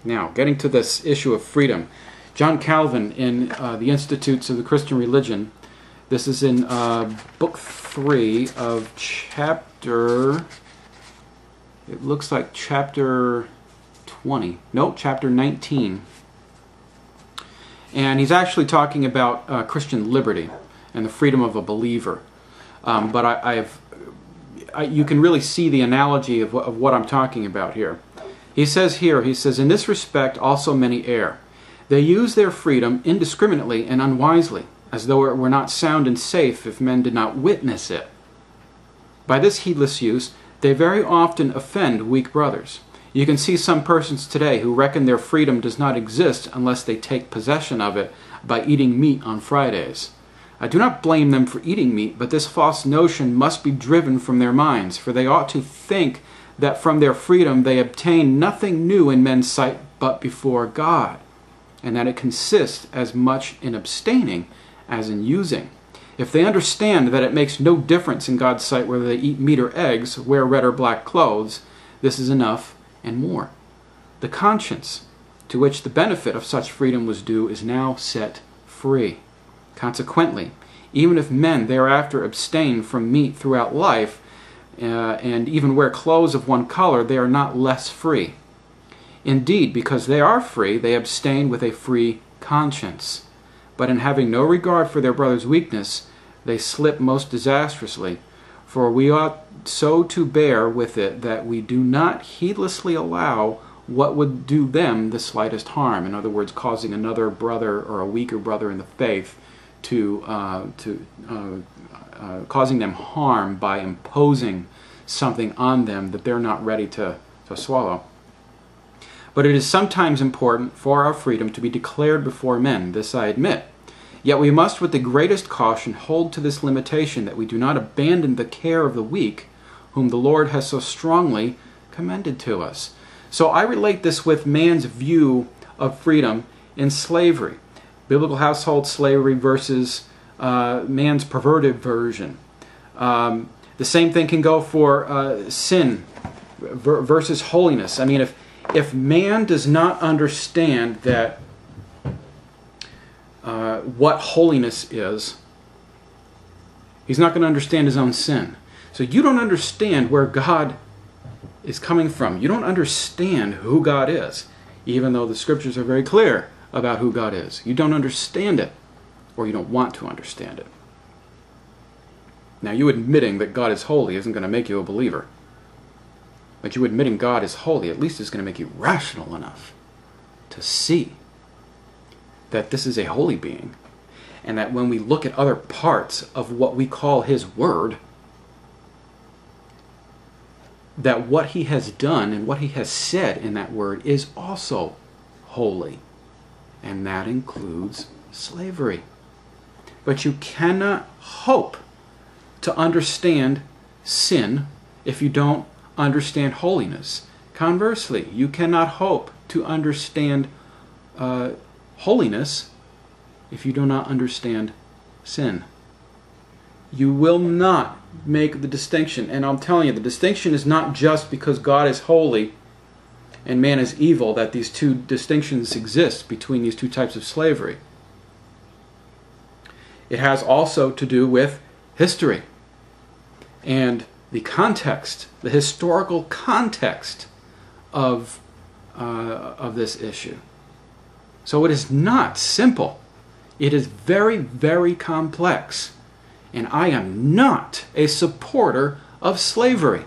Now, getting to this issue of freedom. John Calvin, in the Institutes of the Christian Religion, this is in book 3 of chapter, it looks like chapter 20. No, chapter 19. And he's actually talking about Christian liberty and the freedom of a believer. But you can really see the analogy of what I'm talking about here. He says, in this respect also many err. They use their freedom indiscriminately and unwisely, as though it were not sound and safe if men did not witness it. By this heedless use, they very often offend weak brothers. You can see some persons today who reckon their freedom does not exist unless they take possession of it by eating meat on Fridays. I do not blame them for eating meat, but this false notion must be driven from their minds, for they ought to think that from their freedom they obtain nothing new in men's sight but before God, and that it consists as much in abstaining as in using. If they understand that it makes no difference in God's sight whether they eat meat or eggs, wear red or black clothes, this is enough and more. The conscience, to which the benefit of such freedom was due, is now set free. Consequently, even if men thereafter abstain from meat throughout life, and even wear clothes of one color, they are not less free. Indeed, because they are free, they abstain with a free conscience. But in having no regard for their brother's weakness, they slip most disastrously. For we ought so to bear with it that we do not heedlessly allow what would do them the slightest harm. In other words, causing another brother or a weaker brother in the faith causing them harm by imposing something on them that they're not ready to swallow. But it is sometimes important for our freedom to be declared before men, this I admit. Yet we must with the greatest caution hold to this limitation, that we do not abandon the care of the weak, whom the Lord has so strongly commended to us. So I relate this with man's view of freedom in slavery. Biblical household slavery versus man's perverted version. The same thing can go for sin versus holiness. I mean, if man does not understand that what holiness is, he's not going to understand his own sin. So you don't understand where God is coming from. You don't understand who God is, even though the scriptures are very clear about who God is. You don't understand it, or you don't want to understand it. Now, you admitting that God is holy isn't going to make you a believer. But you admitting God is holy at least is going to make you rational enough to see that this is a holy being, and that when we look at other parts of what we call His Word, that what He has done and what He has said in that Word is also holy. And that includes slavery. But you cannot hope to understand sin if you don't understand holiness. Conversely, you cannot hope to understand holiness if you do not understand sin. You will not make the distinction. And I'm telling you, the distinction is not just because God is holy and man is evil, that these two distinctions exist between these two types of slavery. It has also to do with history and the context, the historical context of this issue. So it is not simple. It is very, very complex. And I am not a supporter of slavery.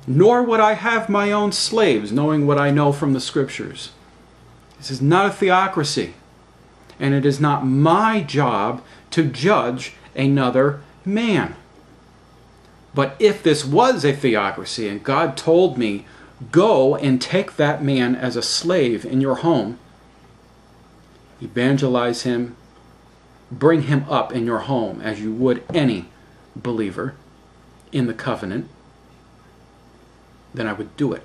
Nor would I have my own slaves, knowing what I know from the Scriptures. This is not a theocracy. And it is not my job to judge another man. But if this was a theocracy and God told me, go and take that man as a slave in your home, evangelize him, bring him up in your home as you would any believer in the covenant, then I would do it.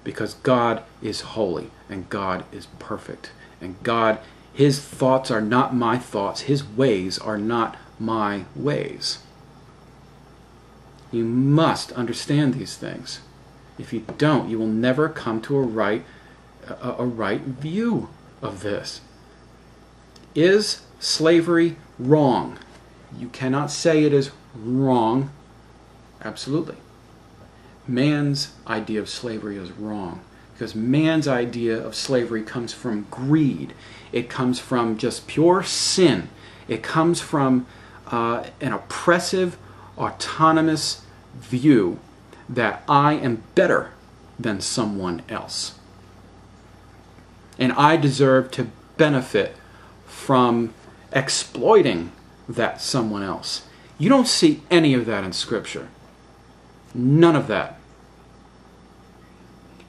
Because God is holy and God is perfect. And God, His thoughts are not my thoughts. His ways are not my ways. You must understand these things. If you don't, you will never come to a right a right view of this. Is slavery wrong? You cannot say it is wrong. Absolutely. Man's idea of slavery is wrong, because man's idea of slavery comes from greed. It comes from just pure sin. It comes from an oppressive, autonomous view that I am better than someone else. And I deserve to benefit from exploiting that someone else. You don't see any of that in Scripture. None of that.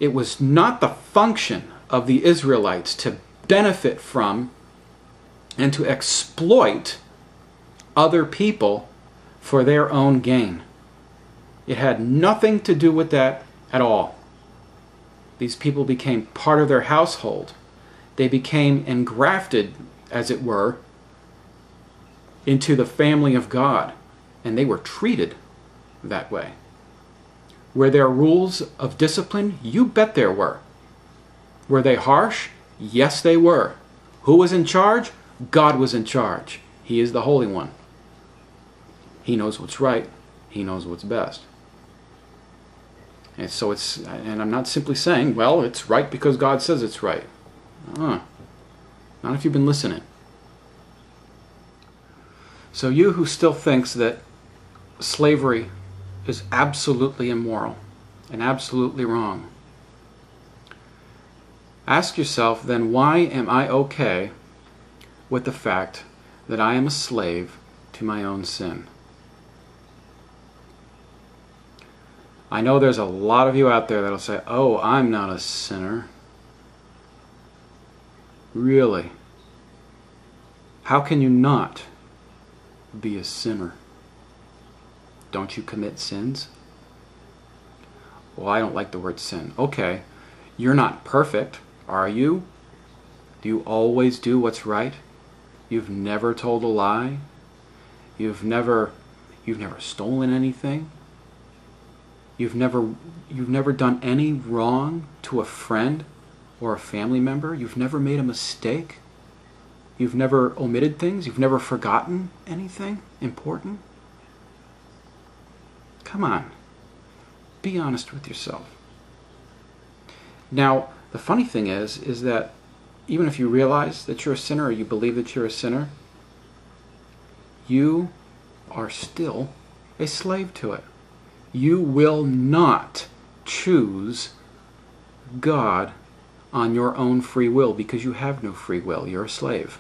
It was not the function of the Israelites to benefit from and to exploit other people for their own gain. It had nothing to do with that at all. These people became part of their household. They became engrafted, as it were, into the family of God, and they were treated that way. Were there rules of discipline? You bet there were. Were they harsh? Yes, they were. Who was in charge? God was in charge. He is the Holy One. He knows what's right. He knows what's best. And so and I'm not simply saying, well, it's right because God says it's right. Not if you've been listening. So you who still thinks that slavery is absolutely immoral and absolutely wrong, ask yourself then, why am I okay with the fact that I am a slave to my own sin? I know there's a lot of you out there that'll say, oh, I'm not a sinner. Really? How can you not be a sinner? Don't you commit sins? Well, I don't like the word sin. Okay, you're not perfect, are you? Do you always do what's right? You've never told a lie? You've never stolen anything? You've never done any wrong to a friend or a family member? You've never made a mistake? You've never omitted things? You've never forgotten anything important? Come on. Be honest with yourself. Now, the funny thing is that even if you realize that you're a sinner or you believe that you're a sinner, you are still a slave to it. You will not choose God on your own free will because you have no free will. You're a slave.